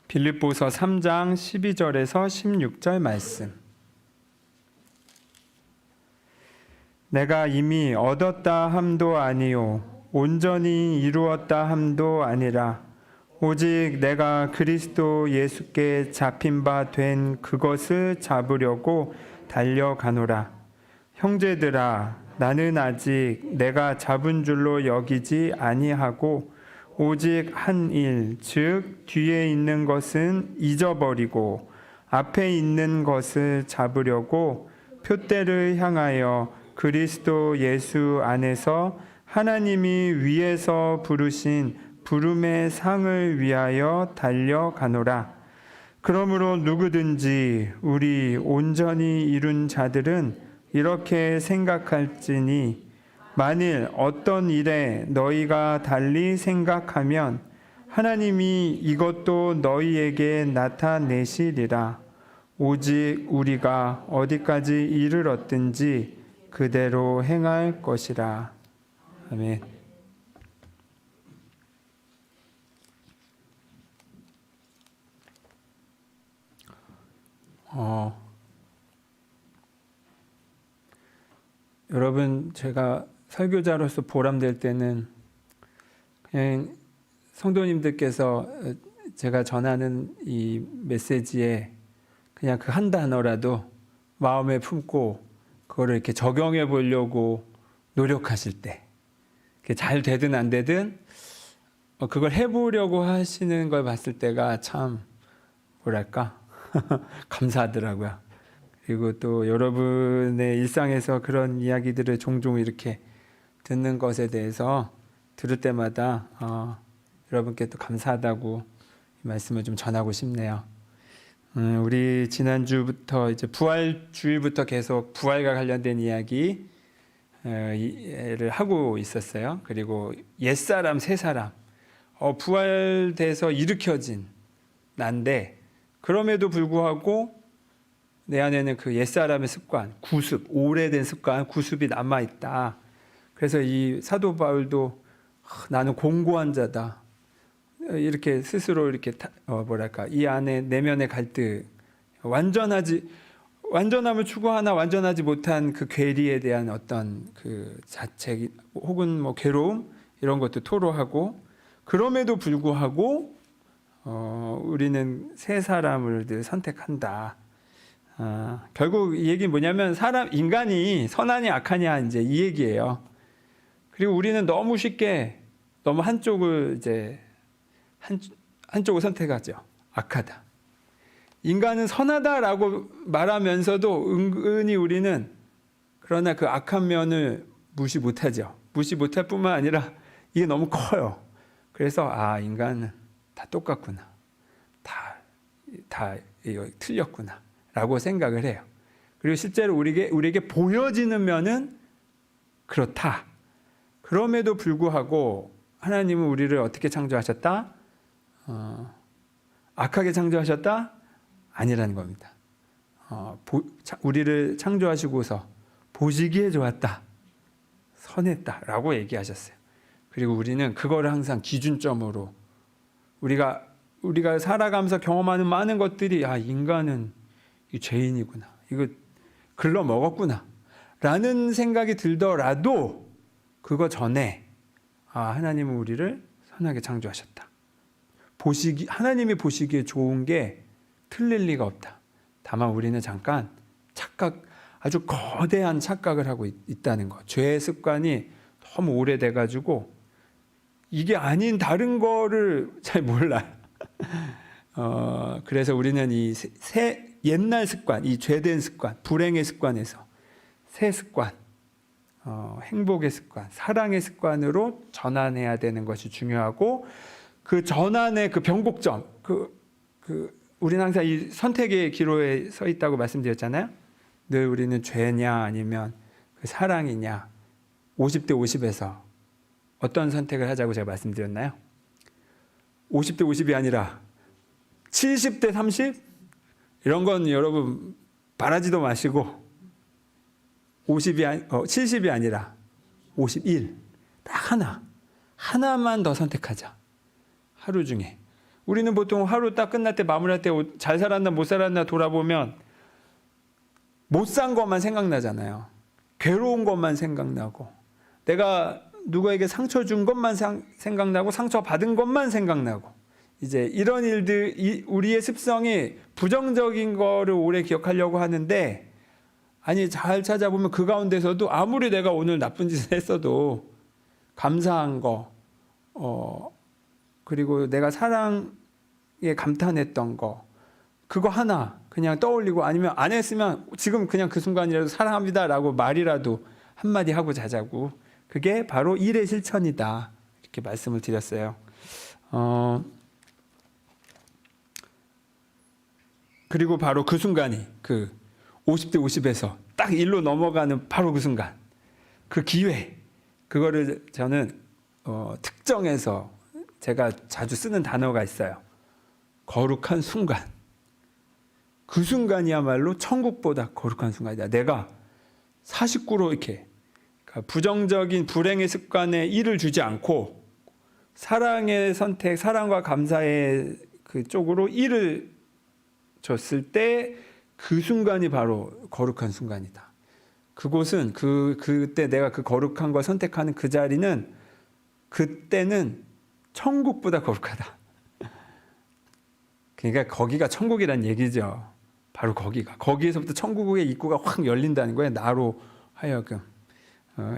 빌립보서 3장 12절에서 16절 말씀. 내가 이미 얻었다 함도 아니요 온전히 이루었다 함도 아니라 오직 내가 그리스도 예수께 잡힌 바 된 그것을 잡으려고 달려가노라. 형제들아, 나는 아직 내가 잡은 줄로 여기지 아니하고 오직 한 일, 즉 뒤에 있는 것은 잊어버리고 앞에 있는 것을 잡으려고 표대를 향하여 그리스도 예수 안에서 하나님이 위에서 부르신 부름의 상을 위하여 달려가노라. 그러므로 누구든지 우리 온전히 이룬 자들은 이렇게 생각할지니 만일 어떤 일에 너희가 달리 생각하면 하나님이 이것도 너희에게 나타내시리라. 오직 우리가 어디까지 이르렀든지 그대로 행할 것이라. 아멘. 여러분, 제가 설교자로서 보람될 때는 그냥 성도님들께서 제가 전하는 이 메시지에 그냥 그 한 단어라도 마음에 품고 그거를 이렇게 적용해 보려고 노력하실 때, 잘 되든 안 되든 그걸 해보려고 하시는 걸 봤을 때가 참 뭐랄까 감사하더라고요. 그리고 또 여러분의 일상에서 그런 이야기들을 종종 이렇게 듣는 것에 대해서 들을 때마다 여러분께 또 감사하다고 이 말씀을 좀 전하고 싶네요. 우리 지난주부터 이제 부활 주일부터 계속 부활과 관련된 이야기를 하고 있었어요. 그리고 옛사람, 새사람, 부활돼서 일으켜진 난데 그럼에도 불구하고 내 안에는 그 옛사람의 습관, 구습, 오래된 습관, 구습이 남아있다. 그래서 이 사도 바울도 나는 공고한 자다. 이렇게 스스로 이렇게 이 안에 내면의 갈등, 완전함을 추구하나 완전하지 못한 그 괴리에 대한 어떤 그 자책 혹은 뭐 괴로움 이런 것도 토로하고 그럼에도 불구하고 우리는 새 사람을 늘 선택한다. 결국 이 얘기는 뭐냐면 인간이 선하냐 악하냐 이제 이 얘기예요. 그리고 우리는 너무 쉽게 너무 한쪽을 선택하죠. 악하다. 인간은 선하다라고 말하면서도 은근히 우리는 그러나 그 악한 면을 무시 못하죠. 무시 못할 뿐만 아니라 이게 너무 커요. 그래서 인간은 다 똑같구나. 다 이거 틀렸구나. 라고 생각을 해요. 그리고 실제로 우리에게 보여지는 면은 그렇다. 그럼에도 불구하고 하나님은 우리를 어떻게 창조하셨다? 악하게 창조하셨다? 아니라는 겁니다. 우리를 창조하시고서 보시기에 좋았다. 선했다. 라고 얘기하셨어요. 그리고 우리는 그거를 항상 기준점으로 우리가 살아가면서 경험하는 많은 것들이 인간은 이 죄인이구나. 이거 글러 먹었구나. 라는 생각이 들더라도 그거 전에 하나님은 우리를 선하게 창조하셨다. 하나님이 보시기에 좋은 게 틀릴 리가 없다. 다만 우리는 잠깐 아주 거대한 착각을 하고 있다는 거. 죄의 습관이 너무 오래돼가지고 이게 아닌 다른 거를 잘 몰라요. 그래서 우리는 이 옛날 습관, 이 죄된 습관, 불행의 습관에서 새 습관, 행복의 습관, 사랑의 습관으로 전환해야 되는 것이 중요하고 그 전환의 그 변곡점, 우리는 항상 이 선택의 기로에 서 있다고 말씀드렸잖아요. 늘 우리는 죄냐 아니면 그 사랑이냐 50대 50에서 어떤 선택을 하자고 제가 말씀드렸나요? 50대 50이 아니라 70대 30? 이런 건 여러분 바라지도 마시고 70이 아니라 51. 딱 하나만 더 선택하자. 하루 중에 우리는 보통 하루 딱 끝날 때 마무리할 때 잘 살았나 못 살았나 돌아보면 못 산 것만 생각나잖아요. 괴로운 것만 생각나고 내가 누구에게 상처 준 것만 생각나고 상처 받은 것만 생각나고 이제 이런 일들 우리의 습성이 부정적인 거를 오래 기억하려고 하는데 아니 잘 찾아보면 그 가운데서도 아무리 내가 오늘 나쁜 짓을 했어도 감사한 거 그리고 내가 사랑에 감탄했던 거 그거 하나 그냥 떠올리고 아니면 안 했으면 지금 그냥 그 순간이라도 사랑합니다라고 말이라도 한마디 하고 자자고 그게 바로 일의 실천이다 이렇게 말씀을 드렸어요. 그리고 바로 그 순간이 그 50대 50에서 딱 일로 넘어가는 바로 그 순간 그 기회 그거를 저는 특정해서 제가 자주 쓰는 단어가 있어요. 거룩한 순간. 그 순간이야말로 천국보다 거룩한 순간이다. 내가 49로 이렇게 부정적인 불행의 습관에 일을 주지 않고 사랑의 선택, 사랑과 감사의 그쪽으로 일을 줬을 때 그 순간이 바로 거룩한 순간이다. 그곳은 그때 내가 그 거룩한 걸 선택하는 그 자리는 그때는 천국보다 거룩하다. 그러니까 거기가 천국이란 얘기죠. 바로 거기에서부터 천국의 입구가 확 열린다는 거예요. 나로 하여금.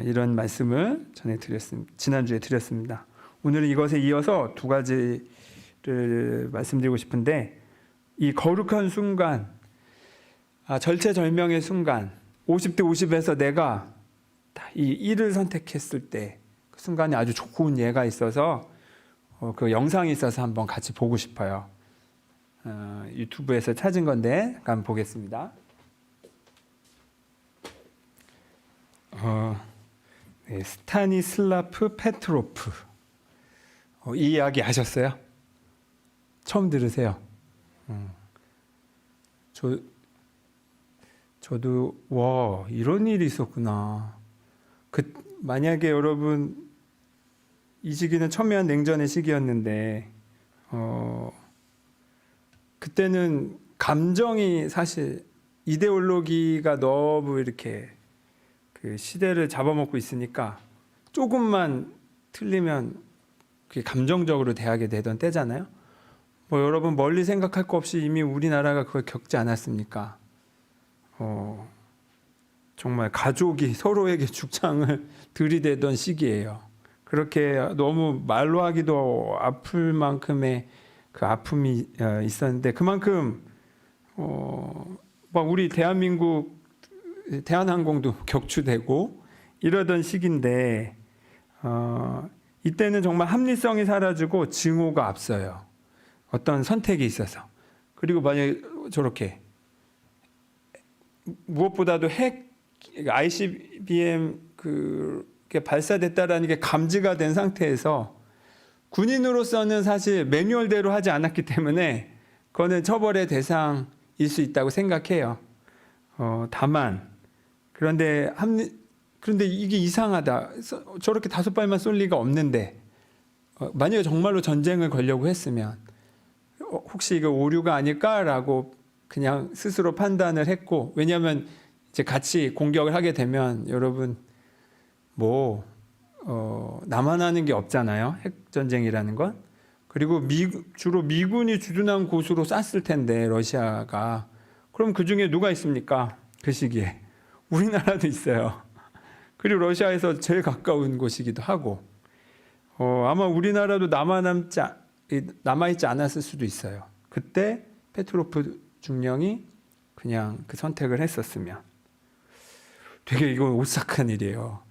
이런 말씀을 지난주에 드렸습니다. 오늘은 이것에 이어서 두 가지를 말씀드리고 싶은데 이 거룩한 순간, 절체절명의 순간, 50대 50에서 내가 이 일을 선택했을 때 그 순간에 아주 좋은 예가 있어서 그 영상이 있어서 한번 같이 보고 싶어요. 유튜브에서 찾은 건데 한번 보겠습니다. 네, 스타니슬라프 페트로프. 이 이야기 아셨어요? 처음 들으세요? 저도 와 이런 일이 있었구나. 만약에 여러분 이 시기는 첨예한 냉전의 시기였는데 그때는 감정이 사실 이데올로기가 너무 이렇게 그 시대를 잡아먹고 있으니까 조금만 틀리면 그게 감정적으로 대하게 되던 때잖아요. 뭐 여러분 멀리 생각할 거 없이 이미 우리나라가 그걸 겪지 않았습니까? 정말 가족이 서로에게 죽창을 들이대던 시기예요. 그렇게 너무 말로 하기도 아플 만큼의 그 아픔이 있었는데 그만큼 막 우리 대한민국 대한항공도 격추되고 이러던 시기인데 이때는 정말 합리성이 사라지고 증오가 앞서요. 어떤 선택이 있어서. 그리고 만약에 저렇게 무엇보다도 핵 ICBM 그게 발사됐다라는 게 감지가 된 상태에서 군인으로서는 사실 매뉴얼대로 하지 않았기 때문에 그거는 처벌의 대상일 수 있다고 생각해요. 다만 그런데 이게 이상하다. 저렇게 5발만 쏠 리가 없는데 만약에 정말로 전쟁을 걸려고 했으면 혹시 이거 오류가 아닐까라고 그냥 스스로 판단을 했고 왜냐하면 이제 같이 공격을 하게 되면 여러분 나만 하는 게 없잖아요. 핵전쟁이라는 건. 그리고 주로 미군이 주둔한 곳으로 쐈을 텐데 러시아가. 그럼 그중에 누가 있습니까? 그 시기에. 우리나라도 있어요. 그리고 러시아에서 제일 가까운 곳이기도 하고 아마 우리나라도 남아있지 않았을 수도 있어요. 그때 페트로프 중령이 그냥 그 선택을 했었으면 되게 이건 오싹한 일이에요.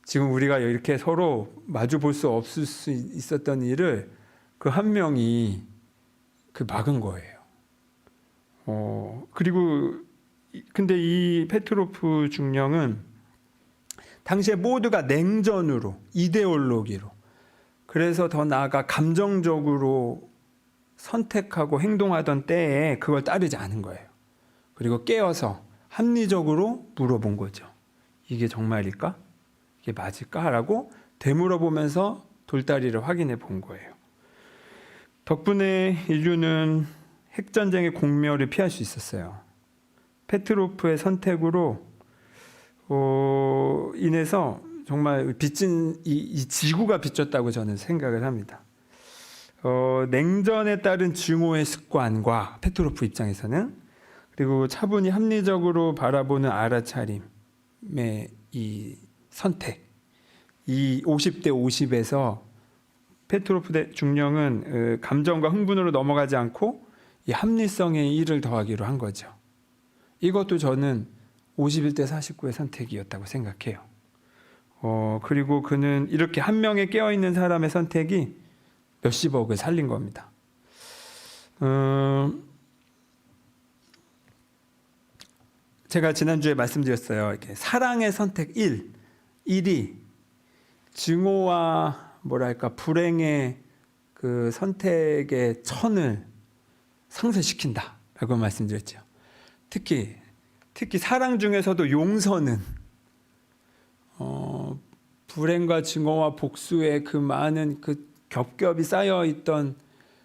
지금 우리가 이렇게 서로 마주 볼 수 없을 수 있었던 일을 그 한 명이 막은 거예요. 그리고 근데 이 페트로프 중령은 당시에 모두가 냉전으로 이데올로기로 그래서 더 나아가 감정적으로 선택하고 행동하던 때에 그걸 따르지 않은 거예요. 그리고 깨어서 합리적으로 물어본 거죠. 이게 정말일까? 이게 맞을까? 라고 되물어보면서 돌다리를 확인해 본 거예요. 덕분에 인류는 핵전쟁의 공멸을 피할 수 있었어요. 페트로프의 선택으로 인해서 정말 빚진 이 지구가 빚졌다고 저는 생각을 합니다. 냉전에 따른 증오의 습관과 페트로프 입장에서는, 그리고 차분히 합리적으로 바라보는 알아차림의 이 선택, 이 50대 50에서 페트로프 중령은 감정과 흥분으로 넘어가지 않고 이 합리성의 1을 더하기로 한 거죠. 이것도 저는 51대 49의 선택이었다고 생각해요. 그리고 그는 이렇게 한 명의 깨어있는 사람의 선택이 몇십억을 살린 겁니다. 제가 지난주에 말씀드렸어요. 이렇게 사랑의 선택 1이 증오와 뭐랄까 불행의 그 선택의 천을 상쇄시킨다라고 말씀드렸죠. 특히 사랑 중에서도 용서는 불행과 증오와 복수의 그 많은 그 겹겹이 쌓여 있던,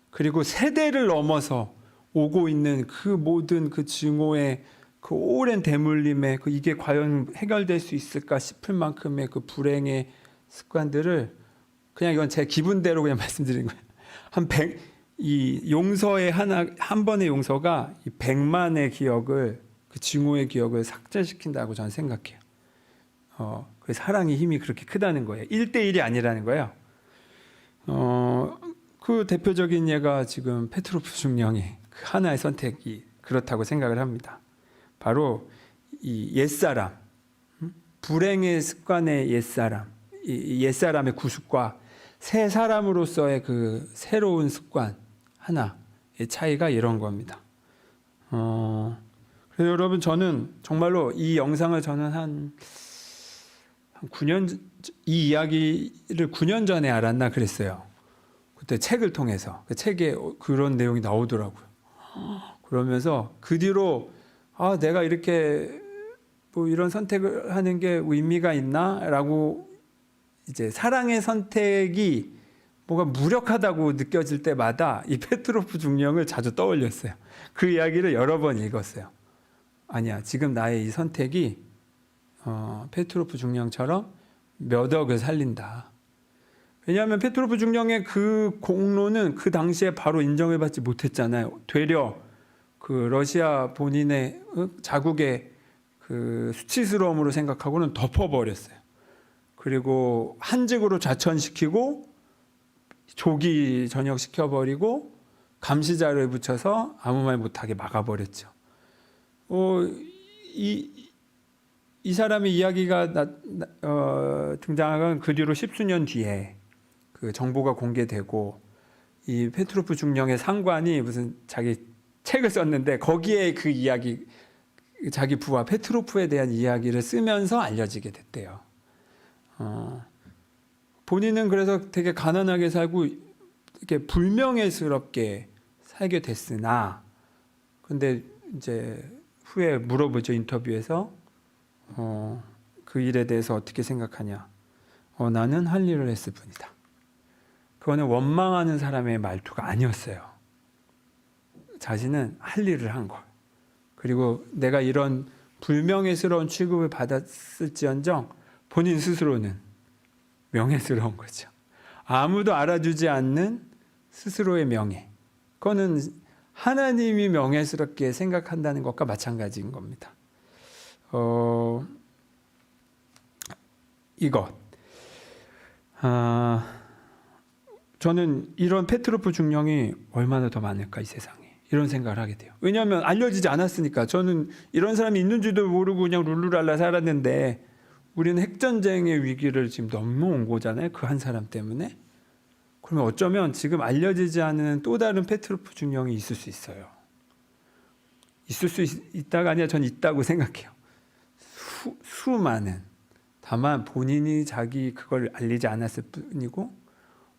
그리고 세대를 넘어서 오고 있는 그 모든 그 증오의 그 오랜 대물림에 이게 과연 해결될 수 있을까 싶을 만큼의 그 불행의 습관들을, 그냥 이건 제 기분대로 그냥 말씀드리는 거예요. 이 용서의 한 번의 용서가 이 100만의 기억을, 그 증오의 기억을 삭제시킨다고 저는 생각해요. 그 사랑의 힘이 그렇게 크다는 거예요. 1대1이 아니라는 거예요. 그 대표적인 예가 지금 페트로프 중령의 그 하나의 선택이 그렇다고 생각을 합니다. 바로 이 옛사람, 불행의 습관의 옛사람, 이 옛사람의 구습과 새 사람으로서의 그 새로운 습관 하나의 차이가 이런 겁니다. 그래서 여러분, 저는 정말로 이 영상을 저는 한 9년, 이 이야기를 9년 전에 알았나 그랬어요. 그때 책을 통해서. 그 책에 그런 내용이 나오더라고요. 그러면서 그 뒤로 내가 이렇게 뭐 이런 선택을 하는 게 의미가 있나라고, 이제 사랑의 선택이 뭐가 무력하다고 느껴질 때마다 이 페트로프 중령을 자주 떠올렸어요. 그 이야기를 여러 번 읽었어요. 아니야, 지금 나의 이 선택이 페트로프 중령처럼 몇 억을 살린다. 왜냐하면 페트로프 중령의 그 공로는 그 당시에 바로 인정을 받지 못했잖아요. 되려 그 러시아 본인의 자국의 그 수치스러움으로 생각하고는 덮어버렸어요. 그리고 한직으로 좌천시키고 조기 전역시켜버리고 감시자를 붙여서 아무 말 못하게 막아버렸죠. 이 사람의 이야기가 등장한 그 뒤로 십수년 뒤에 그 정보가 공개되고, 이 페트로프 중령의 상관이 무슨 자기 책을 썼는데 거기에 그 이야기, 자기 부하 페트로프에 대한 이야기를 쓰면서 알려지게 됐대요. 본인은 그래서 되게 가난하게 살고 이렇게 불명예스럽게 살게 됐으나, 근데 이제 후에 물어보죠, 인터뷰에서. 그 일에 대해서 어떻게 생각하냐. 나는 할 일을 했을 뿐이다. 그거는 원망하는 사람의 말투가 아니었어요. 자신은 할 일을 한 것. 그리고 내가 이런 불명예스러운 취급을 받았을지언정 본인 스스로는 명예스러운 거죠. 아무도 알아주지 않는 스스로의 명예. 그거는 하나님이 명예스럽게 생각한다는 것과 마찬가지인 겁니다. 이것. 저는 이런 페트로프 중령이 얼마나 더 많을까, 이 세상에. 이런 생각을 하게 돼요. 왜냐하면 알려지지 않았으니까. 저는 이런 사람이 있는지도 모르고 그냥 룰루랄라 살았는데, 우리는 핵전쟁의 위기를 지금 넘어온 거잖아요. 그 한 사람 때문에. 그러면 어쩌면 지금 알려지지 않은 또 다른 페트로프 중령이 있을 수 있어요. 있을 수 있다가 아니라 전 있다고 생각해요. 수많은. 다만 본인이 자기 그걸 알리지 않았을 뿐이고,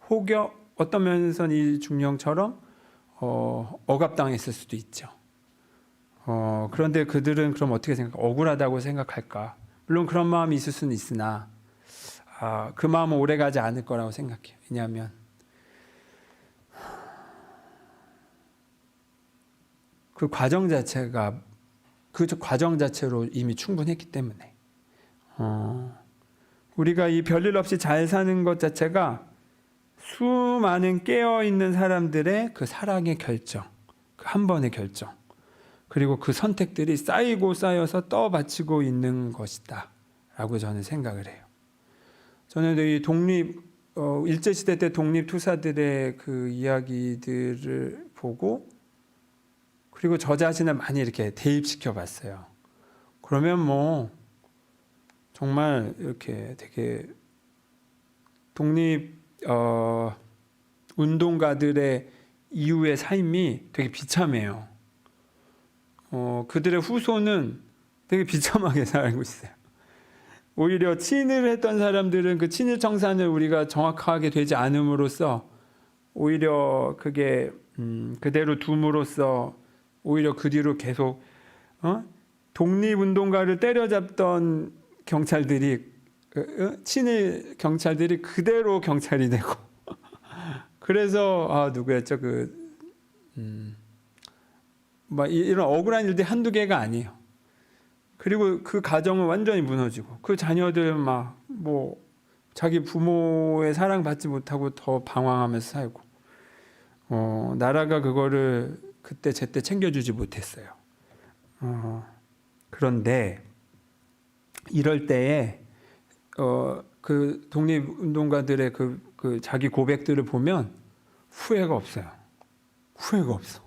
혹여 어떤 면에서는 이 중령처럼 억압당했을 수도 있죠. 그런데 그들은 그럼 어떻게 억울하다고 생각할까? 물론 그런 마음이 있을 수는 있으나 그 마음은 오래가지 않을 거라고 생각해요. 왜냐하면 그 과정 자체가 그 과정 자체로 이미 충분했기 때문에 우리가 이 별일 없이 잘 사는 것 자체가 수많은 깨어있는 사람들의 그 사랑의 결정, 그 한 번의 결정, 그리고 그 선택들이 쌓이고 쌓여서 떠받치고 있는 것이다 라고 저는 생각을 해요. 저는 이 일제시대 때 독립투사들의 그 이야기들을 보고 그리고 저 자신을 많이 이렇게 대입시켜 봤어요. 그러면 뭐 정말 이렇게 되게 독립 운동가들의 이후의 삶이 되게 비참해요. 그들의 후손은 되게 비참하게 살고 있어요. 오히려 친일을 했던 사람들은 그 친일 청산을 우리가 정확하게 되지 않음으로써 오히려 그게 그대로 둠으로써 오히려 그 뒤로 계속 독립운동가를 때려잡던 경찰들이 친일 경찰들이 그대로 경찰이 되고 그래서 누구였죠? 이런 억울한 일들이 한두 개가 아니에요. 그리고 그 가정은 완전히 무너지고 그 자녀들 자기 부모의 사랑받지 못하고 더 방황하면서 살고 나라가 그거를 그때 제때 챙겨주지 못했어요. 그런데 이럴 때에 그 독립운동가들의 그 자기 고백들을 보면 후회가 없어요. 후회가 없어.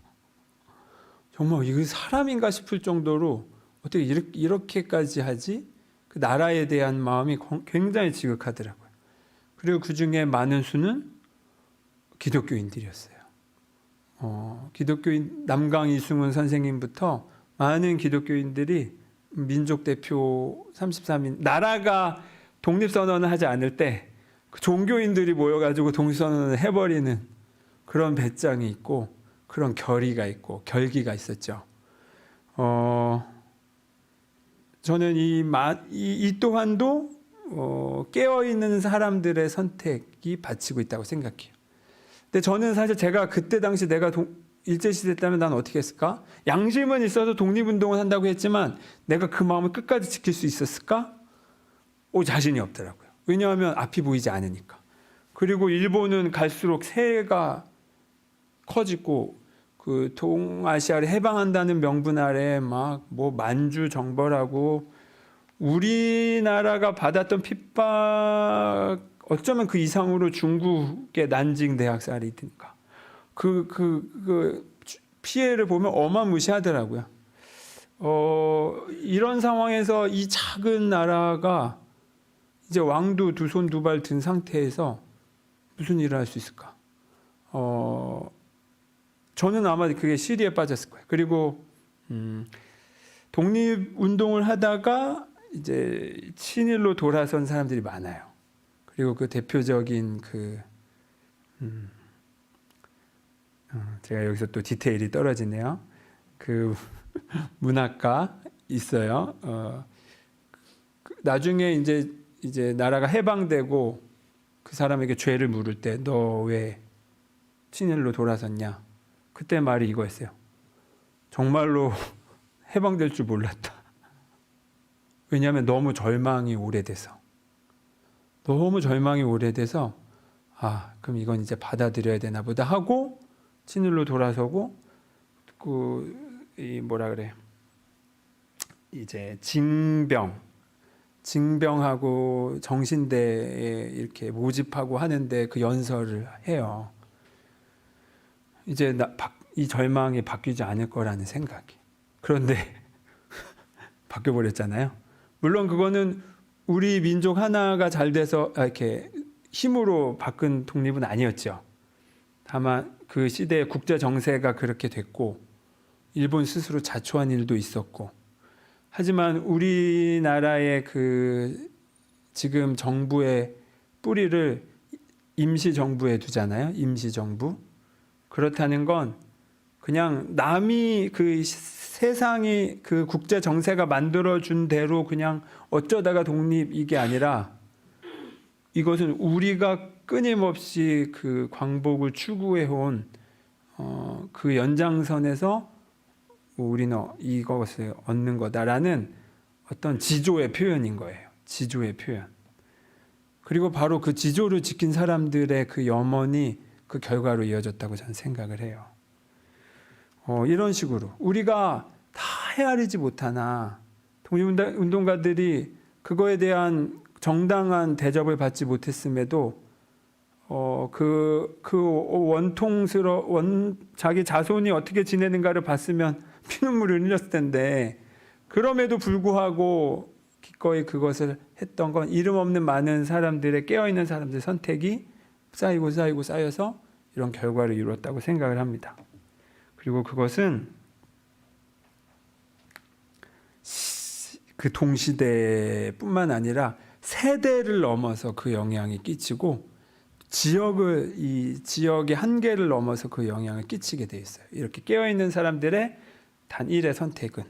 정말 이게 사람인가 싶을 정도로 어떻게 이렇게까지 하지? 그 나라에 대한 마음이 굉장히 지극하더라고요. 그리고 그 중에 많은 수는 기독교인들이었어요. 기독교인 남강 이승훈 선생님부터 많은 기독교인들이 민족 대표 33인 나라가 독립선언을 하지 않을 때 그 종교인들이 모여가지고 독립선언을 해버리는 그런 배짱이 있고 그런 결의가 있고 결기가 있었죠. 저는 이 또한도 깨어있는 사람들의 선택이 바치고 있다고 생각해요. 근데 저는 사실 제가 그때 당시 내가 일제시대 때면 난 어떻게 했을까? 양심은 있어서 독립운동을 한다고 했지만 내가 그 마음을 끝까지 지킬 수 있었을까? 자신이 없더라고요. 왜냐하면 앞이 보이지 않으니까. 그리고 일본은 갈수록 세가 커지고 그 동아시아를 해방한다는 명분 아래 만주 정벌하고 우리나라가 받았던 핍박 어쩌면 그 이상으로 중국의 난징 대학살이든가 그 피해를 보면 어마무시하더라고요. 이런 상황에서 이 작은 나라가 이제 왕도 두 손 두 발 든 상태에서 무슨 일을 할 수 있을까? 저는 아마 그게 시리에 빠졌을 거예요. 그리고 독립운동을 하다가 이제 친일로 돌아선 사람들이 많아요. 그리고 그 대표적인 제가 여기서 또 디테일이 떨어지네요. 그 문학가 있어요. 나중에 이제 나라가 해방되고 그 사람에게 죄를 물을 때 너 왜 친일로 돌아섰냐? 그때 말이 이거였어요. 정말로 해방될 줄 몰랐다. 왜냐하면 너무 절망이 오래돼서 그럼 이건 이제 받아들여야 되나 보다 하고 친일로 돌아서고 이제 징병하고 정신대에 이렇게 모집하고 하는데 그 연설을 해요. 이제 이 절망이 바뀌지 않을 거라는 생각이. 그런데 바뀌어버렸잖아요. 물론 그거는 우리 민족 하나가 잘 돼서 이렇게 힘으로 바꾼 독립은 아니었죠. 다만 그 시대의 국제 정세가 그렇게 됐고 일본 스스로 자초한 일도 있었고 하지만 우리나라의 그 지금 정부의 뿌리를 임시정부에 두잖아요. 임시정부. 그렇다는 건 그냥 남이 그 세상이 그 국제 정세가 만들어준 대로 그냥 어쩌다가 독립 이게 아니라 이것은 우리가 끊임없이 그 광복을 추구해온 그 연장선에서 우리는 이것을 얻는 거다라는 어떤 지조의 표현인 거예요. 지조의 표현. 그리고 바로 그 지조를 지킨 사람들의 그 염원이 그 결과로 이어졌다고 저는 생각을 해요. 이런 식으로 우리가 다 헤아리지 못하나 독립운동가들이 그거에 대한 정당한 대접을 받지 못했음에도 자기 자손이 어떻게 지내는가를 봤으면 피눈물을 흘렸을 텐데, 그럼에도 불구하고 기꺼이 그것을 했던 건 이름 없는 많은 사람들의, 깨어있는 사람들의 선택이 쌓여서 이런 결과를 이루었다고 생각을 합니다. 그리고 그것은 그 동시대뿐만 아니라 세대를 넘어서 그 영향이 끼치고 이 지역의 한계를 넘어서 그 영향을 끼치게 돼 있어요. 이렇게 깨어있는 사람들의 단일의 선택은.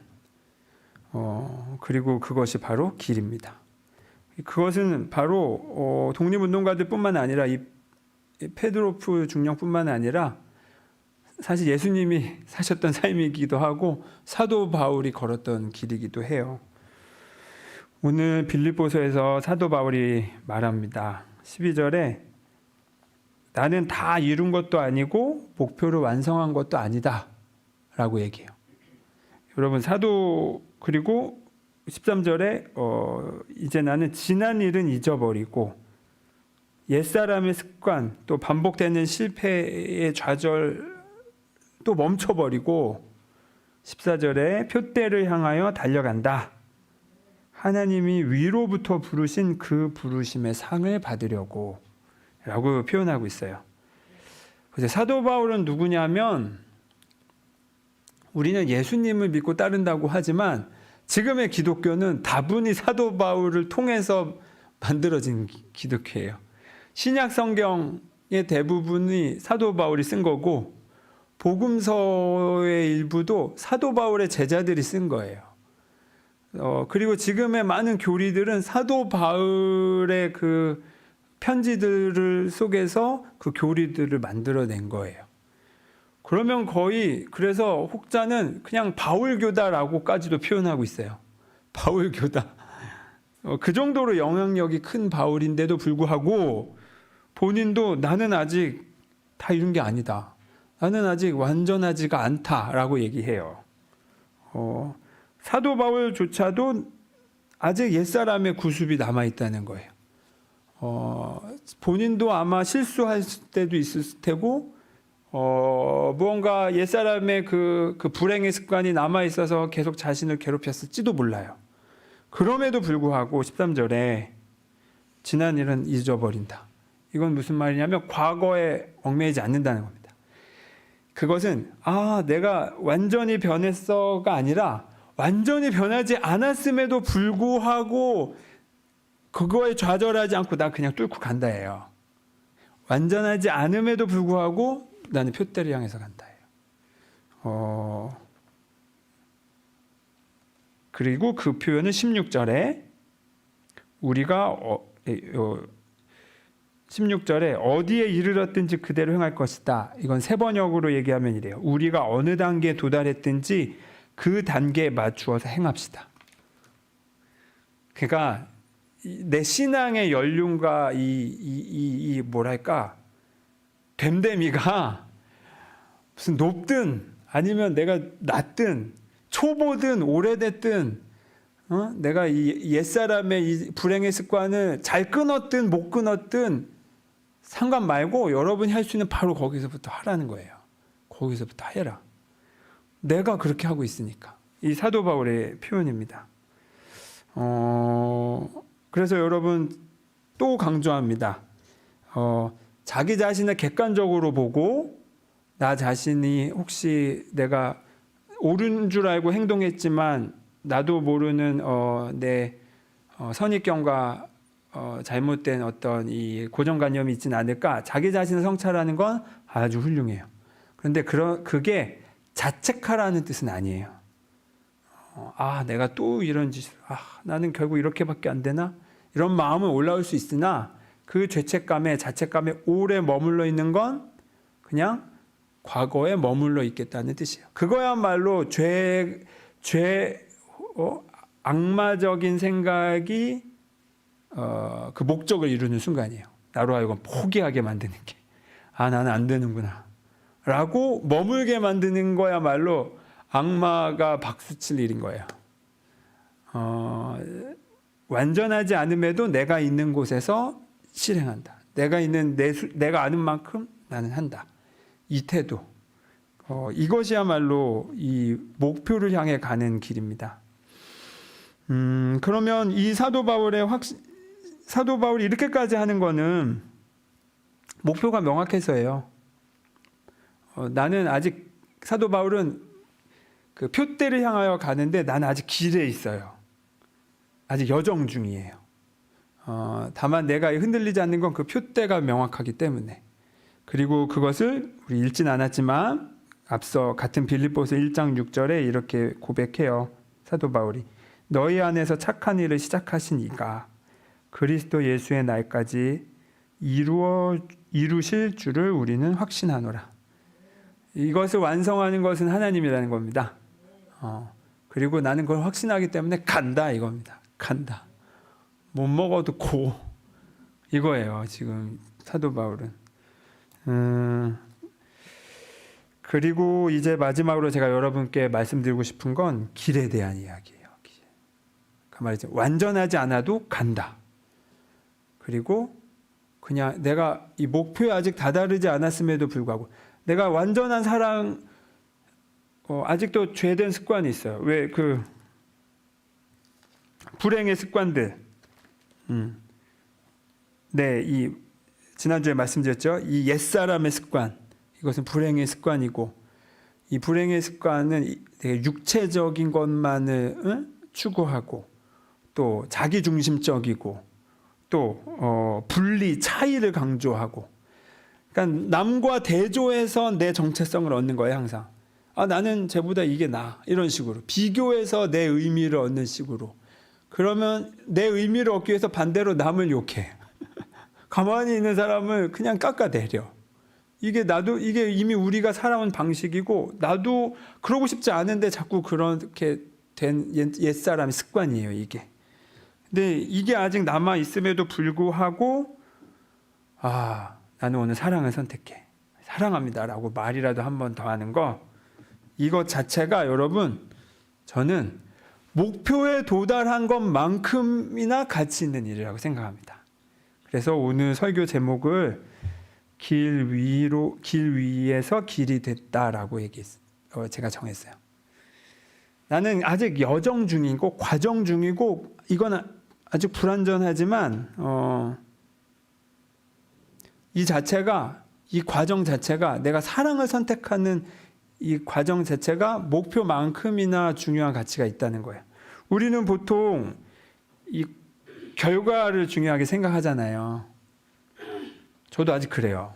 그리고 그것이 바로 길입니다. 그것은 바로 독립운동가들뿐만 아니라 이 페드로프 중령뿐만 아니라 사실 예수님이 사셨던 삶이기도 하고 사도 바울이 걸었던 길이기도 해요. 오늘 빌립보서에서 사도 바울이 말합니다. 12절에 나는 다 이룬 것도 아니고 목표를 완성한 것도 아니다 라고 얘기해요. 여러분, 그리고 13절에 이제 나는 지난 일은 잊어버리고 옛사람의 습관, 또 반복되는 실패의 좌절 또 멈춰버리고 14절에 표대를 향하여 달려간다. 하나님이 위로부터 부르신 그 부르심의 상을 받으려고 라고 표현하고 있어요. 그래서 사도 바울은 누구냐면, 우리는 예수님을 믿고 따른다고 하지만 지금의 기독교는 다분히 사도 바울을 통해서 만들어진 기독교예요. 신약 성경의 대부분이 사도 바울이 쓴 거고, 복음서의 일부도 사도 바울의 제자들이 쓴 거예요. 그리고 지금의 많은 교리들은 사도 바울의 그 편지들을 속에서 그 교리들을 만들어낸 거예요. 그러면 그래서 혹자는 그냥 바울교다라고까지도 표현하고 있어요. 바울교다. 그 정도로 영향력이 큰 바울인데도 불구하고 본인도 나는 아직 다 이룬 게 아니다. 나는 아직 완전하지가 않다라고 얘기해요. 사도 바울조차도 아직 옛사람의 구습이 남아있다는 거예요. 본인도 아마 실수할 때도 있을 테고, 무언가 옛사람의 그 불행의 습관이 남아있어서 계속 자신을 괴롭혔을지도 몰라요. 그럼에도 불구하고 13절에 지난 일은 잊어버린다. 이건 무슨 말이냐면 과거에 얽매이지 않는다는 겁니다. 그것은 내가 완전히 변했어가 아니라 완전히 변하지 않았음에도 불구하고 그거에 좌절하지 않고 나 그냥 뚫고 간다예요. 완전하지 않음에도 불구하고 나는 표대를 향해서 간다예요. 그리고 그 표현은 16절에 우리가 16절에 어디에 이르렀든지 그대로 행할 것이다. 이건 세번역으로 얘기하면 이래요. 우리가 어느 단계에 도달했든지 그 단계에 맞추어서 행합시다. 그러니까 내 신앙의 연륜과 이 뭐랄까 됨됨이가 무슨 높든 아니면 내가 낮든 초보든 오래됐든 내가 이 옛사람의 이 불행의 습관을 잘 끊었든 못 끊었든 상관 말고 여러분이 할 수 있는 바로 거기서부터 하라는 거예요. 거기서부터 해라. 내가 그렇게 하고 있으니까. 이 사도 바울의 표현입니다. 그래서 여러분 또 강조합니다. 자기 자신을 객관적으로 보고 나 자신이 혹시 내가 옳은 줄 알고 행동했지만 나도 모르는 내 선입견과 잘못된 어떤 이 고정관념이 있지는 않을까. 자기 자신을 성찰하는 건 아주 훌륭해요. 그런데 그게 자책하라는 뜻은 아니에요. 내가 또 이런 짓을, 나는 결국 이렇게밖에 안 되나? 이런 마음은 올라올 수 있으나 그 자책감에 오래 머물러 있는 건 그냥 과거에 머물러 있겠다는 뜻이에요. 그거야말로 악마적인 생각이 그 목적을 이루는 순간이에요. 나로 하여금 포기하게 만드는 게. 나는 안 되는구나. 라고 머물게 만드는 거야말로 악마가 박수칠 일인 거예요. 완전하지 않음에도 내가 있는 곳에서 실행한다. 내가 아는 만큼 나는 한다. 이 태도. 이것이야말로 이 목표를 향해 가는 길입니다. 그러면 이 사도 바울이 이렇게까지 하는 거는 목표가 명확해서예요. 나는 아직 사도 바울은 그 표대를 향하여 가는데 나는 아직 길에 있어요. 아직 여정 중이에요. 다만 내가 흔들리지 않는 건 그 표대가 명확하기 때문에. 그리고 그것을 우리 읽진 않았지만 앞서 같은 빌립보서 1장 6절에 이렇게 고백해요. 사도 바울이 너희 안에서 착한 일을 시작하신 이가 그리스도 예수의 날까지 이루실 줄을 우리는 확신하노라. 이것을 완성하는 것은 하나님이라는 겁니다. 그리고 나는 그걸 확신하기 때문에 간다 이겁니다. 간다. 못 먹어도 고 이거예요. 지금 사도 바울은. 그리고 이제 마지막으로 제가 여러분께 말씀드리고 싶은 건 길에 대한 이야기예요. 그 말이죠. 완전하지 않아도 간다. 그리고 그냥 내가 이 목표에 아직 다다르지 않았음에도 불구하고 내가 완전한 사랑 아직도 죄된 습관이 있어요. 왜 그 불행의 습관들. 네, 이 지난주에 말씀드렸죠. 이 옛사람의 습관. 이것은 불행의 습관이고 이 불행의 습관은 되게 육체적인 것만을 추구하고 또 자기중심적이고 또 분리, 차이를 강조하고 그러니까 남과 대조해서 내 정체성을 얻는 거예요. 항상. 나는 쟤보다 이게 나아. 이런 식으로. 비교해서 내 의미를 얻는 식으로. 그러면 내 의미를 얻기 위해서 반대로 남을 욕해. 가만히 있는 사람을 그냥 깎아내려. 이게 이미 우리가 살아온 방식이고 나도 그러고 싶지 않은데 자꾸 그렇게 된 옛사람의 습관이에요. 이게. 근데 이게 아직 남아 있음에도 불구하고 나는 오늘 사랑을 선택해. 사랑합니다라고 말이라도 한 번 더 하는 거 이것 자체가 여러분 저는 목표에 도달한 것만큼이나 가치 있는 일이라고 생각합니다. 그래서 오늘 설교 제목을 길 위에서 길이 됐다라고 제가 정했어요. 나는 아직 여정 중이고 과정 중이고 이건 아직 불완전하지만 이 과정 자체가 내가 사랑을 선택하는 이 과정 자체가 목표만큼이나 중요한 가치가 있다는 거예요. 우리는 보통 이 결과를 중요하게 생각하잖아요. 저도 아직 그래요.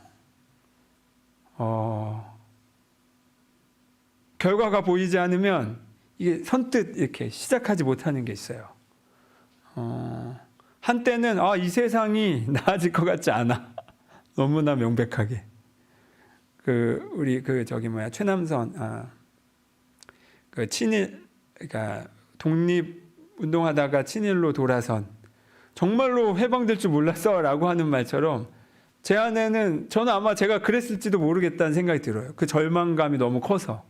결과가 보이지 않으면 이게 선뜻 이렇게 시작하지 못하는 게 있어요. 한때는 이 세상이 나아질 것 같지 않아. 너무나 명백하게. 우리 최남선 친일 그러니까 독립 운동하다가 친일로 돌아선 정말로 해방될 줄 몰랐어라고 하는 말처럼 제 안에는 저는 아마 제가 그랬을지도 모르겠다는 생각이 들어요. 그 절망감이 너무 커서.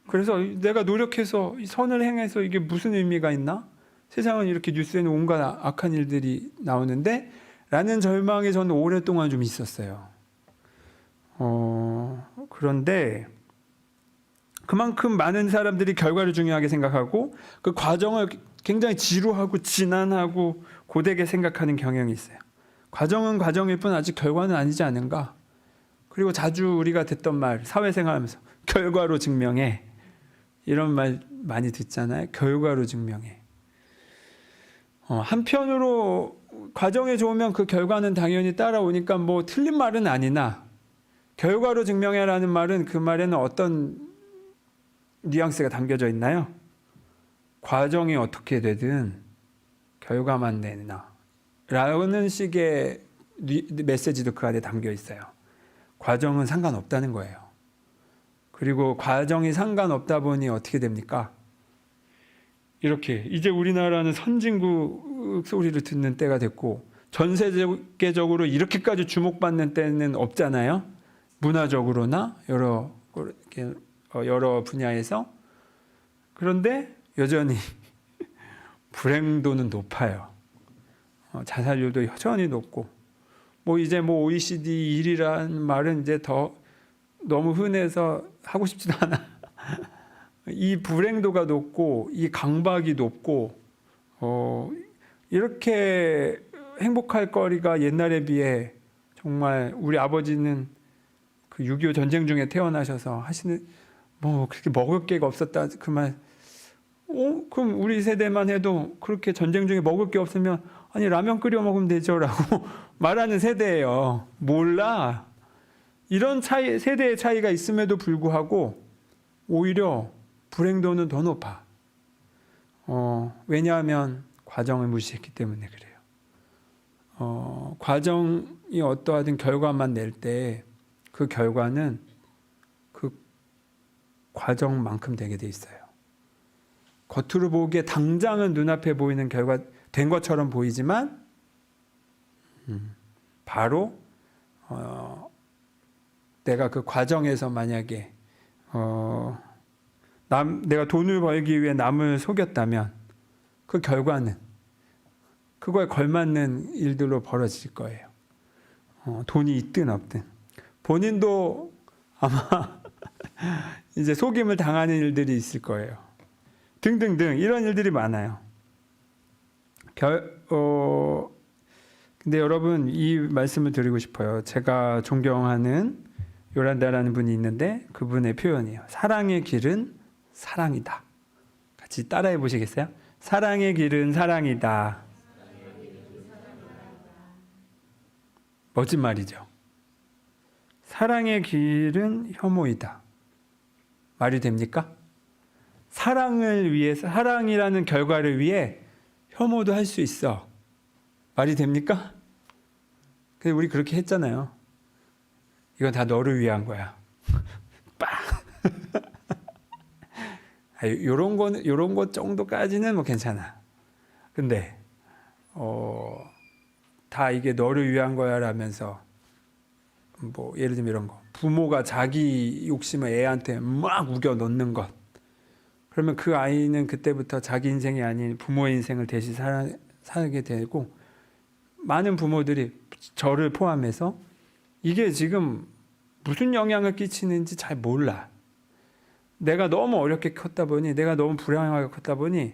그래서 내가 노력해서 선을 행해서 이게 무슨 의미가 있나? 세상은 이렇게 뉴스에는 온갖 악한 일들이 나오는데 라는 절망이 저는 오랫동안 좀 있었어요. 그런데 그만큼 많은 사람들이 결과를 중요하게 생각하고 그 과정을 굉장히 지루하고 지난하고 고되게 생각하는 경향이 있어요. 과정은 과정일 뿐 아직 결과는 아니지 않은가? 그리고 자주 우리가 듣던 말, 사회생활하면서 결과로 증명해. 이런 말 많이 듣잖아요. 결과로 증명해. 한편으로 과정이 좋으면 그 결과는 당연히 따라오니까 뭐 틀린 말은 아니나 결과로 증명해라는 말은 그 말에는 어떤 뉘앙스가 담겨져 있나요? 과정이 어떻게 되든 결과만 내나 라는 식의 메시지도 그 안에 담겨 있어요. 과정은 상관없다는 거예요. 그리고 과정이 상관없다 보니 어떻게 됩니까? 이렇게 이제 우리나라는 선진국 소리를 듣는 때가 됐고 전 세계적으로 이렇게까지 주목받는 때는 없잖아요. 문화적으로나 여러 분야에서. 그런데 여전히 불행도는 높아요. 자살률도 여전히 높고 뭐 이제 뭐 OECD 1위라는 말은 이제 더 너무 흔해서 하고 싶지도 않아. 이 불행도가 높고 이 강박이 높고 이렇게 행복할 거리가 옛날에 비해 정말 우리 아버지는 그 6.25 전쟁 중에 태어나셔서 하시는 뭐 그렇게 먹을 게가 없었다 그 말. 그럼 우리 세대만 해도 그렇게 전쟁 중에 먹을 게 없으면 아니 라면 끓여 먹으면 되죠라고 말하는 세대예요. 몰라. 이런 차이 세대의 차이가 있음에도 불구하고 오히려 불행도는 더 높아. 왜냐하면 과정을 무시했기 때문에 그래요. 과정이 어떠하든 결과만 낼 때 그 결과는 그 과정만큼 되게 돼 있어요. 겉으로 보기에 당장은 눈앞에 보이는 결과 된 것처럼 보이지만 바로 내가 그 과정에서 만약에 내가 돈을 벌기 위해 남을 속였다면 그 결과는 그거에 걸맞는 일들로 벌어질 거예요. 돈이 있든 없든 본인도 아마 이제 속임을 당하는 일들이 있을 거예요. 등등등 이런 일들이 많아요. 근데 여러분 이 말씀을 드리고 싶어요. 제가 존경하는 요란다라는 분이 있는데 그분의 표현이에요. 사랑의 길은 사랑이다. 같이 따라해 보시겠어요? 사랑의 길은 사랑이다. 멋진 말이죠. 사랑의 길은 혐오이다. 말이 됩니까? 사랑을 위해서, 사랑이라는 결과를 위해 혐오도 할 수 있어. 말이 됩니까? 근데 우리 그렇게 했잖아요. 이건 다 너를 위한 거야. 빵! 요런 것 정도까지는 뭐 괜찮아. 근데, 다 이게 너를 위한 거야 라면서, 뭐, 예를 들면 이런 거. 부모가 자기 욕심을 애한테 막 우겨 넣는 것. 그러면 그 아이는 그때부터 자기 인생이 아닌 부모의 인생을 대신 살게 되고, 많은 부모들이 저를 포함해서 이게 지금 무슨 영향을 끼치는지 잘 몰라. 내가 너무 어렵게 컸다 보니, 내가 너무 불행하게 컸다 보니,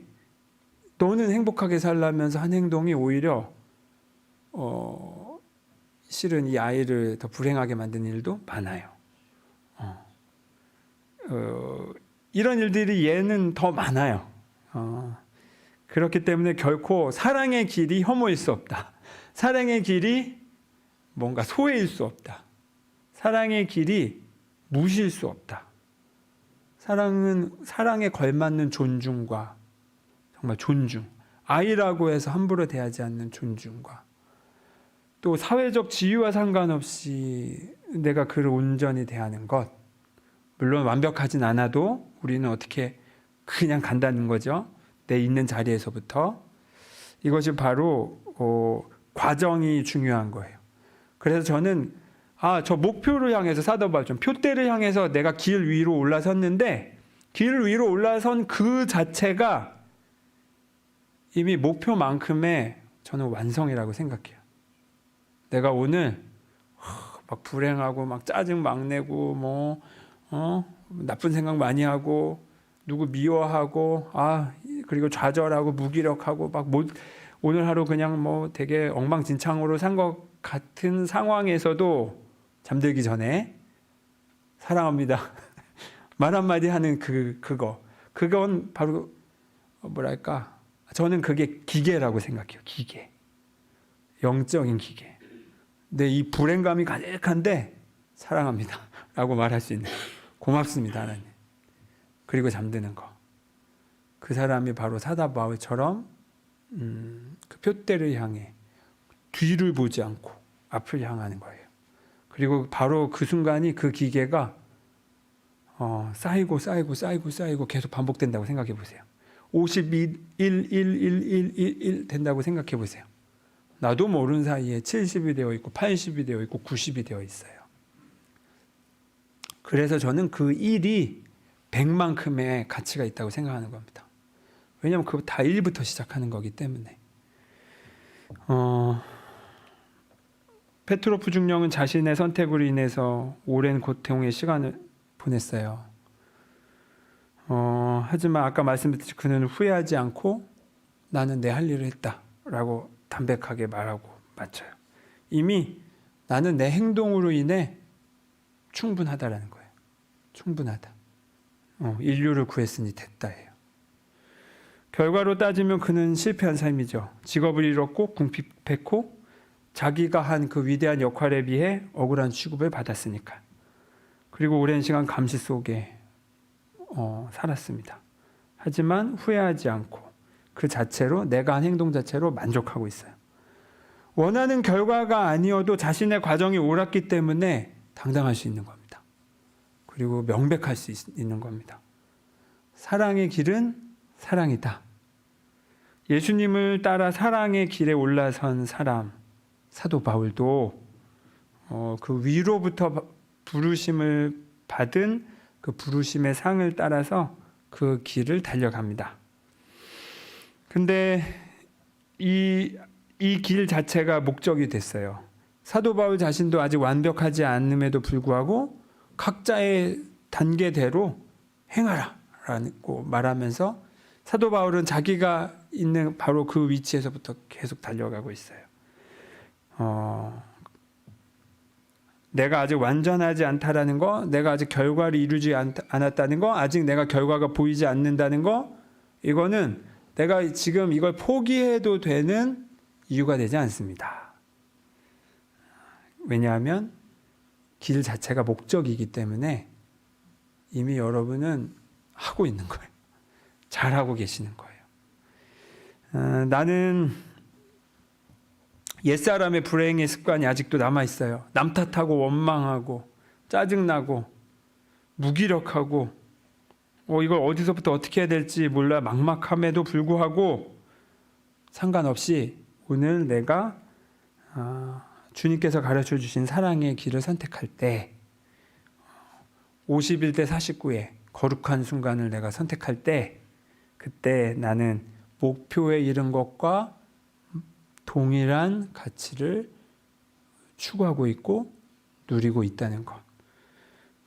너는 행복하게 살라면서 한 행동이 오히려 실은 이 아이를 더 불행하게 만드는 일도 많아요. 이런 일들이 얘는 더 많아요. 그렇기 때문에 결코 사랑의 길이 혐오일 수 없다. 사랑의 길이 뭔가 소외일 수 없다. 사랑의 길이 무시일 수 없다. 사랑은 사랑에 걸맞는 존중과 정말 존중, 아이라고 해서 함부로 대하지 않는 존중과 또 사회적 지위와 상관없이 내가 그를 온전히 대하는 것, 물론 완벽하진 않아도 우리는 어떻게 그냥 간다는 거죠. 내 있는 자리에서부터. 이것이 바로 과정이 중요한 거예요. 그래서 저는 저 목표를 향해서 사도바울 표대를 향해서 내가 길 위로 올라섰는데 길 위로 올라선 그 자체가 이미 목표만큼의 저는 완성이라고 생각해요. 내가 오늘 막 불행하고 막 짜증 막 내고 나쁜 생각 많이 하고 누구 미워하고 그리고 좌절하고 무기력하고 막 오늘 하루 그냥 뭐 되게 엉망진창으로 산 것 같은 상황에서도 잠들기 전에 사랑합니다 말 한마디 하는 그건 바로 뭐랄까, 저는 그게 기계라고 생각해요. 기계, 영적인 기계. 근데 이 불행감이 가득한데 사랑합니다 라고 말할 수 있는, 고맙습니다 하나님, 그리고 잠드는 거. 그 사람이 바로 사도 바울처럼 그 표대를 향해 뒤를 보지 않고 앞을 향하는 거예요. 그리고 바로 그 순간이 그 기계가 쌓이고 계속 반복된다고 생각해 보세요. 51, 1, 1, 1, 1, 1, 1 된다고 생각해 보세요. 나도 모르는 사이에 70이 되어 있고 80이 되어 있고 90이 되어 있어요. 그래서 저는 그 1이 100만큼의 가치가 있다고 생각하는 겁니다. 왜냐하면 그거 다 1부터 시작하는 거기 때문에. 페트로프 중령은 자신의 선택으로 인해서 오랜 고통의 시간을 보냈어요. 하지만 아까 말씀드렸듯이 그는 후회하지 않고 나는 내 할 일을 했다라고 담백하게 말하고 마쳐요. 이미 나는 내 행동으로 인해 충분하다라는 거예요. 충분하다. 인류를 구했으니 됐다예요. 결과로 따지면 그는 실패한 삶이죠. 직업을 잃었고 궁핍했고 자기가 한 그 위대한 역할에 비해 억울한 취급을 받았으니까. 그리고 오랜 시간 감시 속에 살았습니다. 하지만 후회하지 않고 그 자체로 내가 한 행동 자체로 만족하고 있어요. 원하는 결과가 아니어도 자신의 과정이 옳았기 때문에 당당할 수 있는 겁니다. 그리고 명백할 수 있는 겁니다. 사랑의 길은 사랑이다. 예수님을 따라 사랑의 길에 올라선 사람 사도 바울도 그 위로부터 부르심을 받은 그 부르심의 상을 따라서 그 길을 달려갑니다. 근데 이 길 자체가 목적이 됐어요. 사도 바울 자신도 아직 완벽하지 않음에도 불구하고 각자의 단계대로 행하라라고 말하면서 사도 바울은 자기가 있는 바로 그 위치에서부터 계속 달려가고 있어요. 내가 아직 완전하지 않다라는 거, 내가 아직 결과를 이루지 않았다는 거, 아직 내가 결과가 보이지 않는다는 거, 이거는 내가 지금 이걸 포기해도 되는 이유가 되지 않습니다. 왜냐하면 길 자체가 목적이기 때문에 이미 여러분은 하고 있는 거예요. 잘하고 계시는 거예요. 나는 옛사람의 불행의 습관이 아직도 남아있어요. 남 탓하고 원망하고 짜증나고 무기력하고 이걸 어디서부터 어떻게 해야 될지 몰라 막막함에도 불구하고 상관없이 오늘 내가 주님께서 가르쳐 주신 사랑의 길을 선택할 때 51대 49의 거룩한 순간을 내가 선택할 때 그때 나는 목표에 이른 것과 동일한 가치를 추구하고 있고 누리고 있다는 것.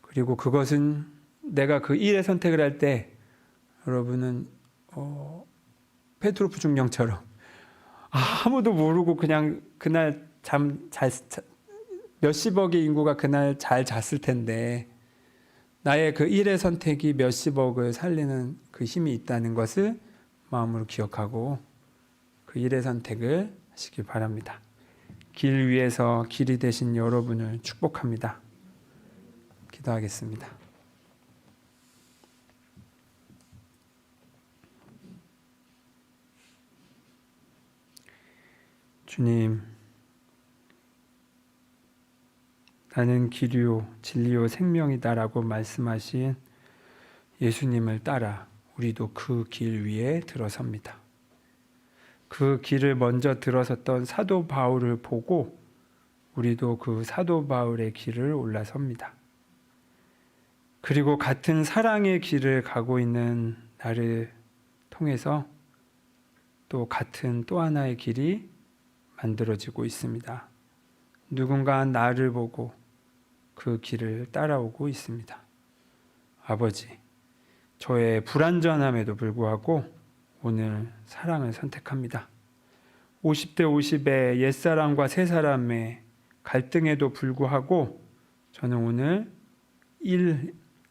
그리고 그것은 내가 그 일의 선택을 할 때 여러분은 페트로프 중령처럼 아무도 모르고 그냥 그날 몇십억의 인구가 그날 잘 잤을 텐데 나의 그 일의 선택이 몇십억을 살리는 그 힘이 있다는 것을 마음으로 기억하고 그 일의 선택을 하시기 바랍니다. 길 위에서 길이 되신 여러분을 축복합니다. 기도하겠습니다. 주님, 나는 길이요 진리요 생명이다라고 말씀하신 예수님을 따라 우리도 그 길 위에 들어섭니다. 그 길을 먼저 들어섰던 사도 바울을 보고 우리도 그 사도 바울의 길을 올라섭니다. 그리고 같은 사랑의 길을 가고 있는 나를 통해서 또 같은 또 하나의 길이 만들어지고 있습니다. 누군가 나를 보고 그 길을 따라오고 있습니다. 아버지, 저의 불완전함에도 불구하고 오늘 사랑을 선택합니다. 50대 50의 옛사람과 새사람의 갈등에도 불구하고 저는 오늘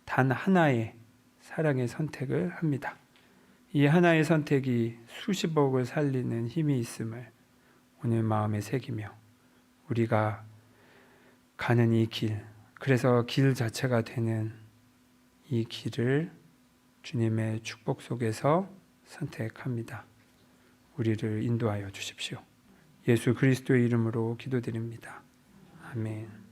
단 하나의 사랑의 선택을 합니다. 이 하나의 선택이 수십억을 살리는 힘이 있음을 오늘 마음에 새기며 우리가 가는 이 길, 그래서 길 자체가 되는 이 길을 주님의 축복 속에서 선택합니다. 우리를 인도하여 주십시오. 예수 그리스도의 이름으로 기도드립니다. 아멘.